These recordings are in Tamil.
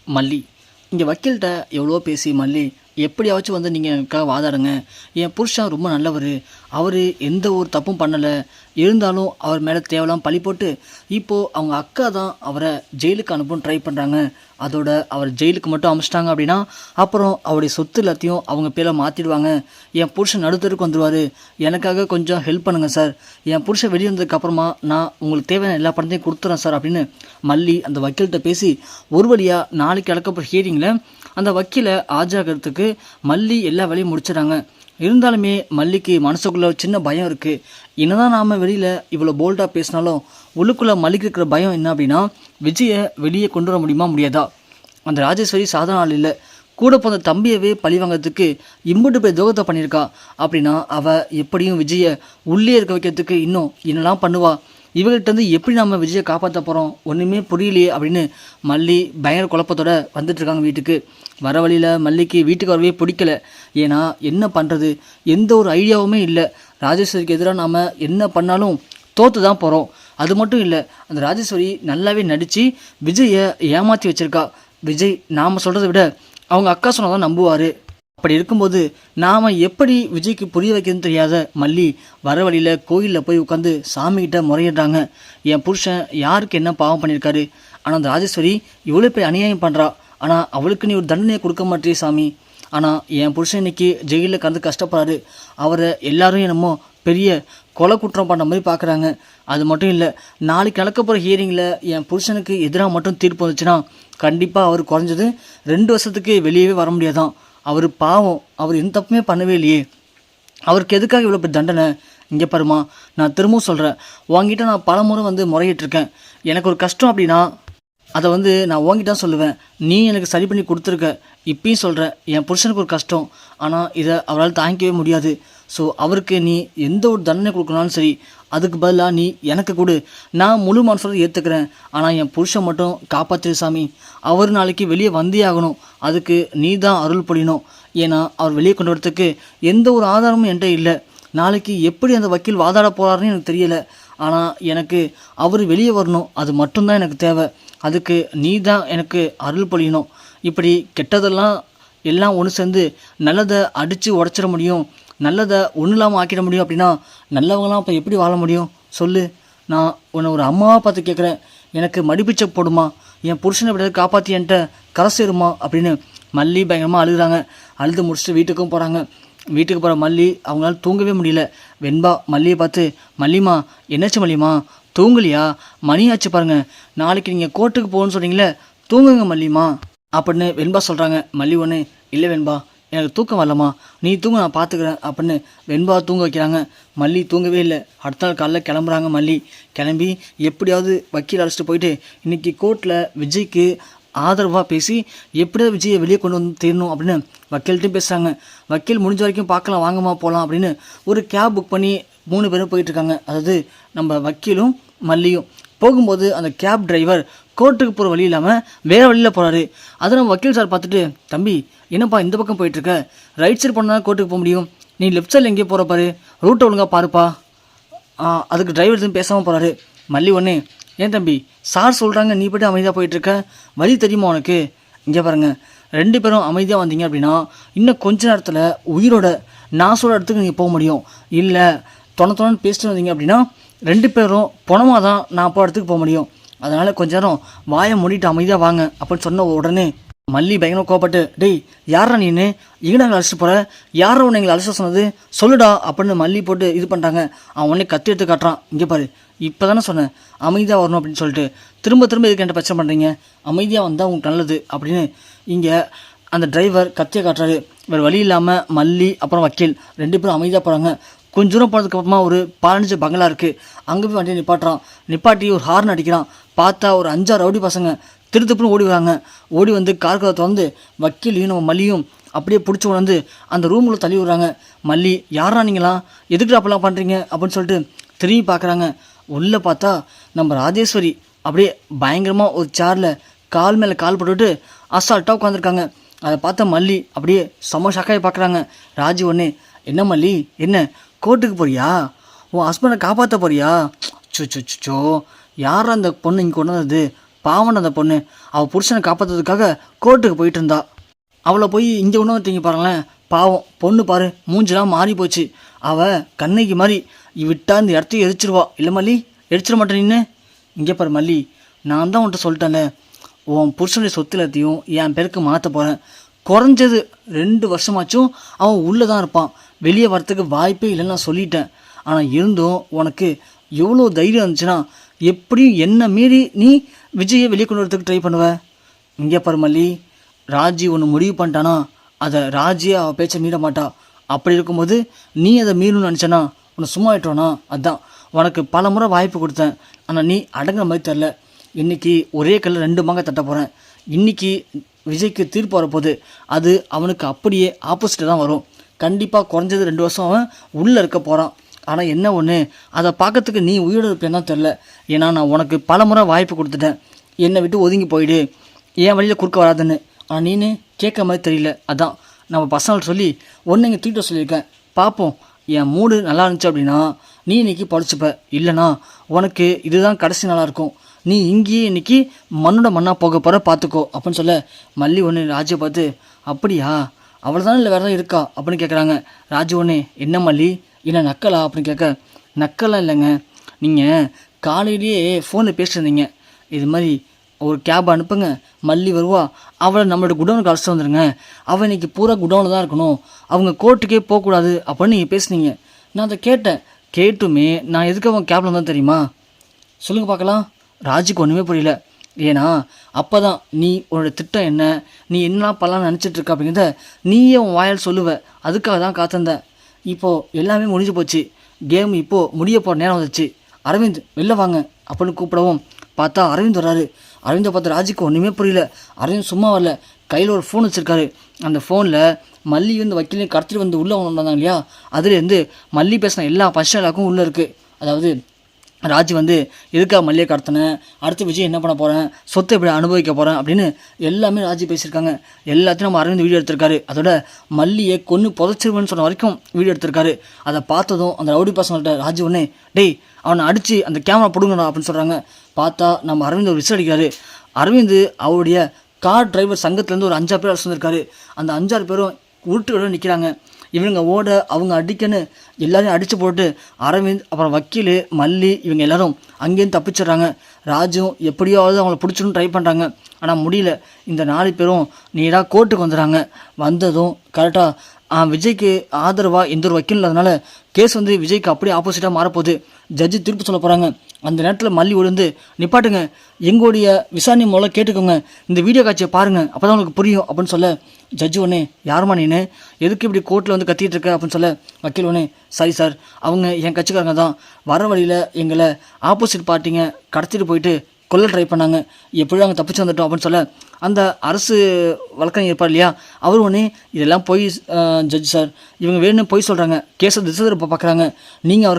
மல்லி. இங்கே வக்கீல்கிட்ட எவ்வளோ பேசி மல்லி எப்படியாச்சும் வந்து நீங்கள் எனக்காக வாதாடுங்க. என் புருஷன் ரொம்ப நல்லவர், அவர் எந்த ஒரு தப்பும் பண்ணலை, இருந்தாலும் அவர் மேலே தேவையில்லாம பழி போட்டு இப்போது அவங்க அக்கா தான் அவரை ஜெயிலுக்கு அனுப்பவும் ட்ரை பண்ணுறாங்க. அதோட அவர் ஜெயிலுக்கு மட்டும் அனுப்பிச்சிட்டாங்க அப்படின்னா அப்புறம் அவருடைய சொத்து எல்லாத்தையும் அவங்க பேரை மாற்றிடுவாங்க. என் புருஷன் நடுத்தருக்கு வந்துடுவார். எனக்காக கொஞ்சம் ஹெல்ப் பண்ணுங்கள் சார். என் புருஷன் வெளியே வந்ததுக்கப்புறமா நான் உங்களுக்கு தேவையான எல்லா பணத்தையும் கொடுத்துறேன் சார் அப்படின்னு மல்லி அந்த வக்கீல்கிட்ட பேசி ஒரு வழியாக நாளைக்கு அடக்கப்பட்ட ஹியரிங்கில் அந்த வக்கீலை ஆஜராகிறதுக்கு மல்லி எல்லா வேலையும் முடிச்சிடறாங்க. இருந்தாலுமே மல்லிக்கு மனசுக்குள்ளே சின்ன பயம் இருக்குது. என்னதான் நாம் வெளியில் இவ்வளோ போல்டாக பேசினாலும் உள்ளுக்குள்ளே மல்லிக்கு இருக்கிற பயம் என்ன அப்படின்னா, விஜயை வெளியே கொண்டு வர முடியுமா முடியாதா? அந்த ராஜேஸ்வரி சாதாரண ஆள் இல்லை. கூட போன தம்பியவே பழி வாங்கிறதுக்கு இம்புட்டு போய் துரோகத்தை பண்ணியிருக்கா. அப்படின்னா அவள் எப்படியும் விஜயை உள்ளே இருக்க வைக்கிறதுக்கு இன்னும் என்னெல்லாம் பண்ணுவா? இவங்கள்ட்டேருந்து எப்படி நம்ம விஜயை காப்பாற்ற போகிறோம்? ஒன்றுமே புரியலையே அப்படின்னு மல்லி பயங்கர குழப்பத்தோடு வந்துட்டுருக்காங்க வீட்டுக்கு. வர வழியில் மல்லிக்கு வீட்டுக்கு வரவே பிடிக்கல. ஏன்னா என்ன பண்ணுறது, எந்த ஒரு ஐடியாவுமே இல்லை. ராஜேஸ்வரிக்கு எதிராக நாம் என்ன பண்ணாலும் தோற்று தான் போகிறோம். அது மட்டும் இல்லை, அந்த ராஜேஸ்வரி நல்லாவே நடித்து விஜயை ஏமாற்றி வச்சுருக்கா. விஜய் நாம் சொல்கிறத விட அவங்க அக்கா சொன்னதான் நம்புவார். அப்படி இருக்கும்போது நாம் எப்படி விஜய்க்கு புரிய வைக்கிறதுன்னு தெரியாத மல்லி வர வழியில் கோயிலில் போய் உட்காந்து சாமிகிட்ட முறையிடுறாங்க. என் புருஷன் யாருக்கு என்ன பாவம் பண்ணியிருக்காரு, ஆனால் அந்த ராஜேஸ்வரி இவ்வளோ போய் அநியாயம் பண்ணுறா, ஆனால் அவளுக்கு நீ ஒரு தண்டனையை கொடுக்க மாட்டே சாமி. ஆனால் என் புருஷன் இன்னைக்கு ஜெயிலில் கலந்து கஷ்டப்படுறாரு. அவரை எல்லாரும் என்னமோ பெரிய கொலை குற்றம் பண்ண மாதிரி பார்க்குறாங்க. அது மட்டும் இல்லை, நாளைக்கு நடக்க போகிற ஹியரிங்கில் என் புருஷனுக்கு எதிராக மட்டும் தீர்ப்பு வந்துச்சுன்னா கண்டிப்பாக அவர் குறைஞ்சது 2 வருஷத்துக்கு வெளியவே வர முடியாதான். அவர் பாவம், அவர் எந்த தப்புமே பண்ணவே இல்லையே, அவருக்கு எதுக்காக இவ்வளோ பெரிய தண்டனை? இங்கே பாருமா, நான் திரும்பவும் சொல்கிறேன், உங்ககிட்ட நான் பல முறை வந்து முறையிட்டிருக்கேன். எனக்கு ஒரு கஷ்டம் அப்படின்னா அதை வந்து நான் உங்ககிட்ட சொல்லுவேன். நீ எனக்கு சரி பண்ணி கொடுத்துருக்க. இப்பயும் சொல்கிறேன், என் புருஷனுக்கு ஒரு கஷ்டம், ஆனால் இதை அவரால் தாங்கிக்கவே முடியாது. ஸோ அவருக்கு நீ எந்த ஒரு தண்டனை கொடுக்கணும்னாலும் சரி, அதுக்கு பதிலாக நீ எனக்கு கொடு. நான் முழு மனசோட ஏற்றுக்கிறேன். ஆனால் என் புருஷன் மட்டும் காப்பாற்று சாமி. அவர் நாளைக்கு வெளியே வந்தே ஆகணும். அதுக்கு நீ தான் அருள் புரியணும். ஏன்னா அவர் வெளியே கொண்டு வரத்துக்கு எந்த ஒரு ஆதாரமும் என்கிட்ட இல்லை. நாளைக்கு எப்படி அந்த வக்கீல் வாதாட போகிறாருன்னு எனக்கு தெரியலை. ஆனால் எனக்கு அவர் வெளியே வரணும், அது மட்டும்தான் எனக்கு தேவை. அதுக்கு நீ தான் எனக்கு அருள் பொழியணும். இப்படி கெட்டதெல்லாம் எல்லாம் ஒன்று சேர்ந்து நல்லதை அடித்து உடச்சிட முடியும், நல்லதை ஒன்றும் இல்லாமல் ஆக்கிட முடியும். அப்படின்னா நல்லவங்களாம் அப்போ எப்படி வாழ முடியும் சொல்லு? நான் உன்னை ஒரு அம்மாவாக பார்த்து கேட்குறேன், எனக்கு மடிப்பிச்ச போடுமா, என் புருஷனை எப்படியாவது காப்பாற்றி என்கிட்ட கரை சேருமா அப்படின்னு மல்லி பயங்கரமாக அழுகுறாங்க. அழுது முடிச்சுட்டு வீட்டுக்கும் போகிறாங்க. வீட்டுக்கு போகிற மல்லி அவங்களால தூங்கவே முடியல. வெண்பா மல்லியை பார்த்து, மல்லிமா என்னாச்சு மல்லிமா, தூங்கலையா? மணியாச்சு பாருங்க, நாளைக்கு நீங்கள் கோர்ட்டுக்கு போகணுன்னு சொன்னீங்களே, தூங்குங்க மல்லிமா அப்படின்னு வெண்பா சொல்கிறாங்க. மல்லி ஒன்று, இல்லை வெண்பா எனக்கு தூக்கம் வரலம்மா, நீ தூங்க நான் பார்த்துக்கிறேன் அப்படின்னு வெண்பா தூங்க வைக்கிறாங்க. மல்லி தூங்கவே இல்லை. அடுத்த நாள் காலைல கிளம்புறாங்க. மல்லி கிளம்பி எப்படியாவது வக்கீல் அழைச்சிட்டு போயிட்டு இன்றைக்கி கோர்ட்டில் விஜய்க்கு ஆதரவாக பேசி எப்படியாவது விஜயை வெளியே கொண்டு வந்து தீரணும் அப்படின்னு வக்கீல்கிட்டையும் பேசுகிறாங்க. வக்கீல் முடிஞ்ச வரைக்கும் பார்க்கலாம், வாங்கம்மா போகலாம் அப்படின்னு ஒரு கேப் புக் பண்ணி 3 பேரும் போயிட்டுருக்காங்க. அதாவது நம்ம வக்கீலும் மல்லியும். போகும்போது அந்த கேப் டிரைவர் கோர்ட்டுக்கு போகிற வழி இல்லாமல் வேறு வழியில் போகிறாரு. அதை நம்ம வக்கீல் சார் பார்த்துட்டு, தம்பி என்னப்பா இந்த பக்கம் போயிட்டுருக்க, ரைட் சைடு போனால் கோர்ட்டுக்கு போக முடியும், நீ லெஃப்ட் சைடில் எங்கேயோ போகிற பாரு, ரூட்டை ஒழுங்காக பாருப்பா. அதுக்கு டிரைவர் எதுவும் பேசாமல் போகிறாரு. மல்லி ஒன்று, ஏன் தம்பி சார் சொல்கிறாங்க நீ போய்ட்டு அமைதியாக போயிட்டுருக்க, வழி தெரியுமா உனக்கு? இங்கே பாருங்கள், 2 பேரும் அமைதியாக வந்தீங்க அப்படின்னா இன்னும் கொஞ்ச நேரத்தில் உயிரோட நான் சொல்கிற இடத்துக்கு நீங்கள் போக முடியும். இல்லை தொணன்னு பேசிட்டு வந்தீங்க அப்படின்னா 2 பேரும் பணமாக தான் நான் போகிற இடத்துக்கு போக முடியும். அதனால் கொஞ்ச நேரம் வாயை மூடிட்டு அமைதியாக வாங்க அப்படின்னு சொன்ன உடனே மல்லி பயங்கரம் கோபப்பட்டு, டேய் யாரா நீன்னு, எங்கடா அழைச்சிட்டு போகிற, யாரா உன்னை எங்களை அழைச்சிட்டு சொன்னது சொல்லுடா அப்படின்னு மல்லி போட்டு இது பண்ணுறாங்க. அவன் உடனே கத்தி எடுத்து காட்டுறான். இங்கே பாரு, இப்போ தானே சொன்னேன் அமைதியாக வரணும் அப்படின்னு சொல்லிட்டு திரும்ப இதுக்கு என்கிட்ட பிரச்சனை பண்ணுறீங்க, அமைதியாக வந்தால் உங்களுக்கு நல்லது அப்படின்னு இங்கே அந்த டிரைவர் கத்தியை காட்டுறாரு. வேறு வழி இல்லாமல் மல்லி அப்புறம் வக்கீல் 2 பேரும் அமைதியாக போகிறாங்க. கொஞ்சம் தூரம் போனதுக்கப்புறமா ஒரு 15 பங்களா இருக்குது. அங்கே போய் வண்டியை நிப்பாட்டுறான். நிப்பாட்டி ஒரு ஹார்ன் அடிக்கிறான். பார்த்தா ஒரு 5-6 ரவுடி பசங்க திருத்துப்புன்னு ஓடி வராங்க. ஓடி வந்து கார்களை திறந்து வக்கீலையும் நம்ம மல்லியும் அப்படியே பிடிச்சி உணர்ந்து அந்த ரூமில் தள்ளி விடுறாங்க. மல்லி, யாரா நீங்களாம், எதுக்கு அப்பெல்லாம் பண்ணுறீங்க அப்படின்னு சொல்லிட்டு திரும்பி பார்க்குறாங்க. உள்ளே பார்த்தா நம்ம ராஜேஸ்வரி அப்படியே பயங்கரமாக ஒரு சேரில் கால் மேலே கால் போட்டுவிட்டு அசால்ட்டாக உட்காந்துருக்காங்க. அதை பார்த்த மல்லி அப்படியே செம ஷாக்காகி பார்க்குறாங்க. ராஜி ஒன்று, என்ன மல்லி என்ன கோர்ட்டுக்கு போறியா, உன் ஹஸ்பண்டை காப்பாற்ற போறியா? சோ யாரா அந்த பொண்ணு இங்கே கொண்டு வந்தது, பாவம் அந்த பொண்ணு அவள் புருஷனை காப்பாற்றுறதுக்காக கோர்ட்டுக்கு போயிட்டு இருந்தா. அவளை போய் இங்கே கொண்டு வந்து பாருங்களேன், பாவம் பொண்ணு பாரு மூஞ்செலாம் மாறி போச்சு. அவள் கண்ணைக்கு மாதிரி விட்டா இந்த இடத்தையும் எரிச்சிருவா. இல்லை மல்லி, எரிச்சிட மாட்டேன் நின்று. இங்கே பாரு மல்லி, நான் தான் உன்ட்ட சொல்லிட்டேன்ல, உன் புருஷனுடைய சொத்து எல்லாத்தையும் என் பேருக்கு மாற்ற போகிறேன். குறைஞ்சது 2 வருஷமாச்சும் அவன் உள்ளே தான் இருப்பான், வெளியே வரத்துக்கு வாய்ப்பே இல்லைன்னு நான் சொல்லிட்டேன். ஆனால் இருந்தும் உனக்கு எவ்வளோ தைரியம் இருந்துச்சுன்னா எப்படியும் என்ன மீறி நீ விஜயை வெளியே கொண்டு வரதுக்கு ட்ரை பண்ணுவ. இங்கே பாரு மல்லி, ராஜி ஒன்று முடிவு பண்ணிட்டானா அதை ராஜியே அவள் பேச்சை மீற மாட்டா. அப்படி இருக்கும்போது நீ அதை மீறணும்னு நினச்சனா உன்னை சும்மா ஆயிட்டோனா. அதுதான் உனக்கு பல முறை வாய்ப்பு கொடுத்தேன், ஆனால் நீ அடங்குற மாதிரி தெரில. இன்றைக்கி ஒரே கல்லில் 2 மாங்காய் தட்ட போகிறேன். இன்றைக்கி விஜய்க்கு தீர்ப்பு வரப்போகுது, அது அவனுக்கு அப்படியே ஆப்போசிட்டாக தான் வரும். கண்டிப்பாக குறைஞ்சது 2 வருஷம் அவன் உள்ளே இருக்க போகிறான். ஆனால் என்ன ஒன்று, அதை பார்க்கறதுக்கு நீ உயிரோடு இருப்பேன்னு தான் தெரில. ஏன்னா நான் உனக்கு பல முறை வாய்ப்பு கொடுத்துட்டேன், என்னை விட்டு ஒதுங்கி போயிடு, என் வழியில் குறுக்க வராதுன்னு. ஆனால் நீனு கேட்க மாதிரி தெரியல. அதான் நம்ம பசங்கள்ட்ட சொல்லி ஒன்று இங்கே தூக்கிட்ட சொல்லியிருக்கேன். பார்ப்போம், என் மூடு நல்லா இருந்துச்சு அப்படின்னா நீ இன்றைக்கி படிச்சுப்ப, இல்லைனா உனக்கு இதுதான் கடைசி நாளாக இருக்கும். நீ இங்கேயே இன்றைக்கி மண்ணோட மண்ணாக போக போகிற பார்த்துக்கோ அப்படின்னு சொல்ல, மல்லி ஒன்று ராஜியை பார்த்து அப்படியா அவள் தானே இல்லை வேறு தான் இருக்கா அப்படின்னு கேட்குறாங்க. ராஜு ஒன்று என்ன மல்லி என்ன நக்கலா அப்படின்னு கேட்க, நக்கலாம் இல்லைங்க, நீங்கள் காலையிலேயே ஃபோனில் பேசிட்டுருந்தீங்க, இது மாதிரி ஒரு கேப் அனுப்புங்க, மல்லி வருவா, அவளை நம்மளோட குடோனுக்கு அழைச்சிட்டு வந்துடுங்க, அவள் இன்றைக்கி பூரா குடோனில் தான் இருக்கணும், அவங்க கோர்ட்டுக்கே போகக்கூடாது அப்படின்னு நீங்கள் பேசுனீங்க. நான் அதை கேட்டேன், கேட்டுமே நான் எதுக்கு அவன் கேபில் வந்தால் தெரியுமா? சொல்லுங்கள் பார்க்கலாம். ராஜுக்கு ஒன்றுமே புரியல. ஏன்னா அப்போ தான் நீ உன்னோட திட்டம் என்ன, நீ என்னலாம் பண்ணலான்னு நினச்சிட்ருக்க அப்படிங்கிறத நீயே உன் வாயால் சொல்லுவ. அதுக்காக தான் காத்திருந்தேன். இப்போது எல்லாமே முடிஞ்சு போச்சு, கேம் இப்போது முடிய போகிற நேரம் வந்துச்சு. அரவிந்த் வெளில வாங்க அப்படின்னு கூப்பிடவும் பார்த்தா அரவிந்த் வர்றாரு. அரவிந்தை பார்த்து ராஜுக்கு ஒன்றுமே புரியல. அரவிந்த் சும்மா வரல, கையில் ஒரு ஃபோன் வச்சுருக்காரு. அந்த ஃபோனில் மல்லி வந்து வக்கீலையும் கடத்திட்டு வந்து உள்ளே வந்தாங்க இல்லையா, அதுலேருந்து மல்லி பேசின எல்லா பர்சனலாக்கும் உள்ளே இருக்குது. அதாவது ராஜ் வந்து எதுக்காக மல்லியை கடத்தினேன், அடுத்து விஜய் என்ன பண்ண போகிறேன், சொத்தை எப்படி அனுபவிக்க போகிறேன் அப்படின்னு எல்லாமே ராஜி பேசியிருக்காங்க. எல்லாத்தையும் நம்ம அரவிந்த் வீடியோ எடுத்திருக்காரு. அதோட மல்லியை கொன்று புதைச்சிருவேன்னு சொன்ன வரைக்கும் வீடியோ எடுத்திருக்காரு. அதை பார்த்ததும் அந்த ரவுடி பசங்கள்கிட்ட ராஜு ஒன்று டேய் அவனை அடித்து அந்த கேமரா பிடுங்கடா அப்படின்னு சொல்கிறாங்க. பார்த்தா நம்ம அரவிந்த் ஒரு விசில் அடிக்கிறாரு. அரவிந்த் அவருடைய கார் டிரைவர் சங்கத்துலேருந்து ஒரு 5 பேர் வந்திருக்காரு. அந்த 5 பேரும் உருட்டு நிற்கிறாங்க. இவங்க ஓட அவங்க அடிக்கன்னு எல்லாரையும் அடித்து போட்டு அரவிந்த் அப்புறம் வக்கீல் மல்லி இவங்க எல்லாரும் அங்கேருந்து தப்பிச்சிடுறாங்க. ராஜும் எப்படியாவது அவங்கள பிடிச்சணும்னு ட்ரை பண்ணுறாங்க, ஆனால் முடியல. இந்த 4 பேரும் நேராக கோர்ட்டுக்கு வந்துடுறாங்க. வந்ததும் கரெக்டாக விஜய்க்கு ஆதரவாக எந்த ஒரு வக்கீல் இல்லாதனால கேஸ் வந்து விஜய்க்கு அப்படியே ஆப்போசிட்டாக மாறப்போகுது. ஜட்ஜி தீர்ப்பு சொல்ல போகிறாங்க. அந்த நேரத்தில் மல்லி விழுந்து நிப்பாட்டுங்க, எங்களுடைய விசாரணை மூலம் கேட்டுக்கோங்க, இந்த வீடியோ காட்சியை பாருங்கள், அப்போ தான் உங்களுக்கு புரியும் அப்படின்னு சொல்ல, ஜட்ஜு ஒன்று யாருமா நீனு எதுக்கு இப்படி கோர்ட்டில் வந்து கத்திட்டு இருக்க அப்படின்னு சொல்ல, வக்கீல் ஒன்று சரி சார், அவங்க என் கட்சிக்காரங்க தான், வர வழியில் எங்களை ஆப்போசிட் பார்ட்டிங்க கடத்திட்டு போயிட்டு கொல்ல ட்ரை பண்ணாங்க, எப்படியும் அவங்க தப்பிச்சு வந்துட்டோம் அப்படின்னு சொல்ல, அந்த அரசு வழக்கறிஞர் இருப்பார் இல்லையா, அவர் ஒன்று இதெல்லாம் போய் ஜட்ஜ் சார் இவங்க வேணும்னு போய் சொல்கிறாங்க, கேஸை திசை திருப்ப பார்க்குறாங்க, நீங்கள்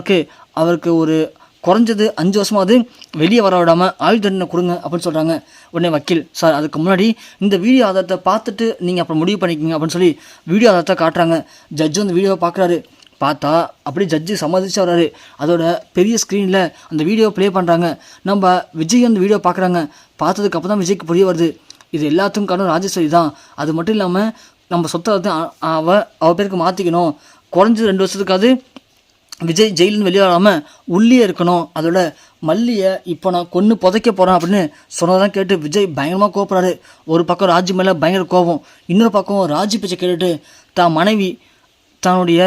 அவருக்கு ஒரு குறைஞ்சது 5 வருஷமாவது வெளியே வர விடாமல் ஆயுள் தண்டனை கொடுங்க அப்படின்னு சொல்கிறாங்க. உடனே வக்கீல் சார் அதுக்கு முன்னாடி இந்த வீடியோ ஆதாரத்தை பார்த்துட்டு நீங்கள் அப்புறம் முடிவு பண்ணிக்கிங்க அப்படின்னு சொல்லி வீடியோ ஆதாரத்தை காட்டுறாங்க. ஜட்ஜு அந்த வீடியோவை பார்க்குறாரு. பார்த்தா அப்படி ஜட்ஜு சம்மதிச்சு வர்றாரு. அதோட பெரிய ஸ்க்ரீனில் அந்த வீடியோ ப்ளே பண்ணுறாங்க. நம்ம விஜய் அந்த வீடியோ பார்க்குறாங்க. பார்த்ததுக்கு அப்புறம் தான் விஜய்க்கு புரிய வருது, இது எல்லாத்துக்கும் காரணம் ராஜேஸ்வரி தான். அது மட்டும் இல்லாமல் நம்ம சொத்தை வந்து அவ பேருக்கு மாற்றிக்கணும், குறைஞ்சது 2 வருஷத்துக்காவது விஜய் ஜெயிலின்னு வெளியே வராமல் உள்ளே இருக்கணும், அதோட மல்லியை இப்போ நான் கொன்று புதைக்க போகிறேன் அப்படின்னு சொன்னதான் கேட்டு விஜய் பயங்கரமாக கோபப்படுறாரு. ஒரு பக்கம் ராஜி மேலே பயங்கர கோபம், இன்னொரு பக்கம் ராஜி பேச்சை கேட்டுட்டு தான் மனைவி தன்னுடைய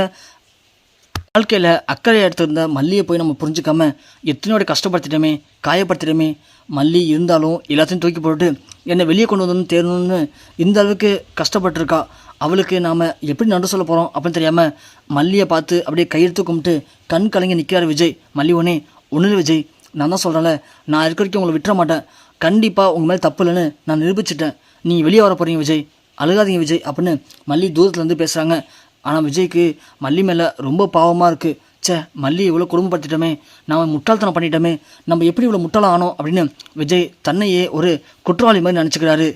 வாழ்க்கையில் அக்கறை எடுத்திருந்த மல்லியை போய் நம்ம புரிஞ்சுக்காம எத்தனையோட கஷ்டப்படுத்திட்டோமே, காயப்படுத்திட்டோமே. மல்லி இருந்தாலும் எல்லாத்தையும் தூக்கி போட்டு என்னை வெளியே கொண்டு வந்து தேரணும்னு இந்த அளவுக்கு கஷ்டப்பட்டுருக்கா. அவளுக்கு நாம் எப்படி நன்றி சொல்ல போகிறோம் அப்படின்னு தெரியாமல் மல்லியை பார்த்து அப்படியே கையெழுத்து கும்பிட்டு கண் கலங்கி நிற்கிறார் விஜய். மல்லி ஒன்று விஜய், நான் தான் சொல்கிறேன்ல, நான் இருக்க வரைக்கும் உங்களை விட்டுற மாட்டேன், கண்டிப்பாக உங்கள் மேலே தப்பு இல்லைன்னு நான் நிரூபிச்சிட்டேன், நீ வெளியே வர போகிறீங்க விஜய், அழுகாதீங்க விஜய் அப்படின்னு மல்லி தூரத்துலேருந்து பேசுகிறாங்க. ஆனால் விஜய்க்கு மல்லி மேலே ரொம்ப பாவமாக இருக்குது. மல்லி இவ்வளோ குடும்பப்படுத்திட்டோமே, நாம் முட்டாள்தனம் பண்ணிட்டோமே, நம்ம எப்படி இவ்வளோ முட்டாளாக ஆனோம் அப்படின்னு விஜய் தன்னையே ஒரு குற்றவாளி மாதிரி நினச்சிக்கிறாரு.